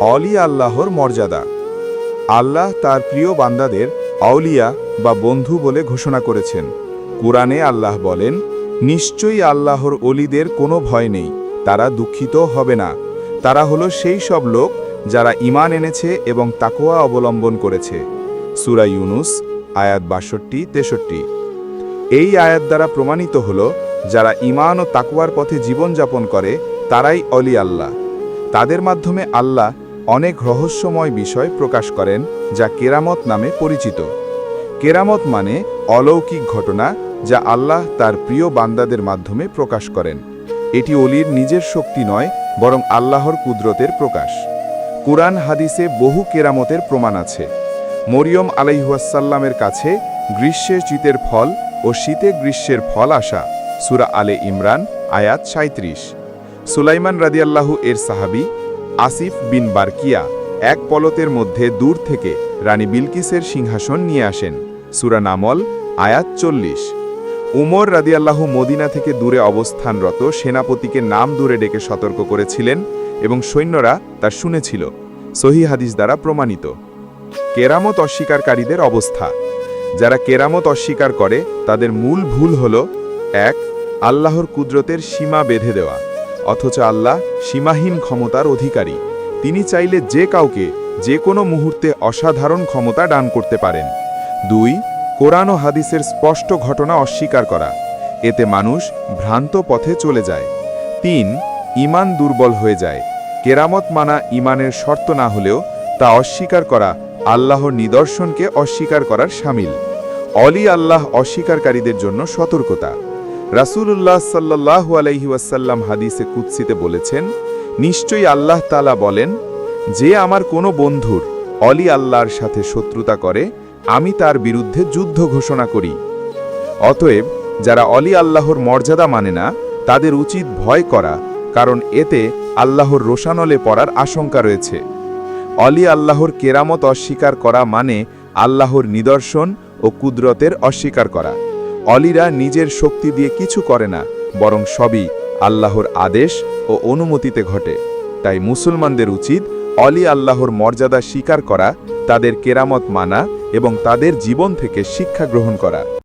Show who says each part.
Speaker 1: অলি আল্লাহর মর্যাদা। আল্লাহ তার প্রিয় বান্দাদের আউলিয়া বা বন্ধু বলে ঘোষণা করেছেন। কুরআনে আল্লাহ বলেন, নিশ্চয়ই আল্লাহর অলিদের কোনো ভয় নেই, তারা দুঃখিত হবে না। তারা হলো সেই সব লোক যারা ঈমান এনেছে এবং তাকওয়া অবলম্বন করেছে। সূরা ইউনুস আয়াত ৬২-৬৩। এই আয়াত দ্বারা প্রমাণিত হল, যারা ঈমান ও তাকওয়ার পথে জীবনযাপন করে তারাই অলি আল্লাহ। তাদের মাধ্যমে আল্লাহ অনেক রহস্যময় বিষয় প্রকাশ করেন, যা কেরামত নামে পরিচিত। কেরামত মানে অলৌকিক ঘটনা যা আল্লাহ তার প্রিয় বান্দাদের মাধ্যমে প্রকাশ করেন। এটি অলির নিজের শক্তি নয়, বরং আল্লাহর কুদরতের প্রকাশ। কুরআন হাদিসে বহু কেরামতের প্রমাণ আছে। মরিয়ম আলাইহিসসালামের কাছে গ্রীষ্মের শীতের ফল ও শীতে গ্রীষ্মের ফল আসা। সূরা আলে ইমরান আয়াত ৩৭। সুলাইমান রাদিয়াল্লাহু এর সাহাবী আসিফ বিন বারকিয়া এক পলতের মধ্যে দূর থেকে রানী বিলকিসের সিংহাসন নিয়ে আসেন। সূরা নামল আয়াত ৪০। উমর রাদিয়াল্লাহু মদিনা থেকে দূরে অবস্থানরত সেনাপতিকে নাম দূরে ডেকে সতর্ক করেছিলেন এবং সৈন্যরা তা শুনেছিল। সহিহ হাদিস দ্বারা প্রমাণিত। কেরামত অস্বীকারীদের অবস্থা। যারা কেরামত অস্বীকার করে তাদের মূল ভুল হল: ১. আল্লাহর কুদরতের সীমা বেঁধে দেওয়া, অথচ আল্লাহ সীমাহীন ক্ষমতার অধিকারী। তিনি চাইলে যে কাউকে যে কোনো মুহূর্তে অসাধারণ ক্ষমতা দান করতে পারেন। ২. কোরআন ও হাদিসের স্পষ্ট ঘটনা অস্বীকার করা, এতে মানুষ ভ্রান্ত পথে চলে যায়। ৩. ঈমান দুর্বল হয়ে যায়। কেরামত মানা ঈমানের শর্ত না হলেও তা অস্বীকার করা আল্লাহর নিদর্শনকে অস্বীকার করার শামিল। অলি আল্লাহ অস্বীকারীদের জন্য সতর্কতা। রাসূলুল্লাহ সাল্লাল্লাহু আলাইহি ওয়াসাল্লাম হাদিসে কুদসিতে বলেছেন, নিশ্চয়ই আল্লাহ তাআলা বলেন, যে আমার কোনো বন্ধুর অলি আল্লাহর সাথে শত্রুতা করে আমি তার বিরুদ্ধে যুদ্ধ ঘোষণা করি। অতএব যারা অলি আল্লাহর মর্যাদা মানে না তাদের উচিত ভয় করা, কারণ এতে আল্লাহর রোষানলে পড়ার আশঙ্কা রয়েছে। অলি আল্লাহর কেরামত অস্বীকার করা মানে আল্লাহর নিদর্শন ও কুদরতের অস্বীকার করা। অলিরা নিজের শক্তি দিয়ে কিছু করে না, বরং সবই আল্লাহর আদেশ ও অনুমতিতে ঘটে। তাই মুসলমানদের উচিত অলি আল্লাহর মর্যাদা স্বীকার করা, তাদের কেরামত মানা এবং তাদের জীবন থেকে শিক্ষা গ্রহণ করা।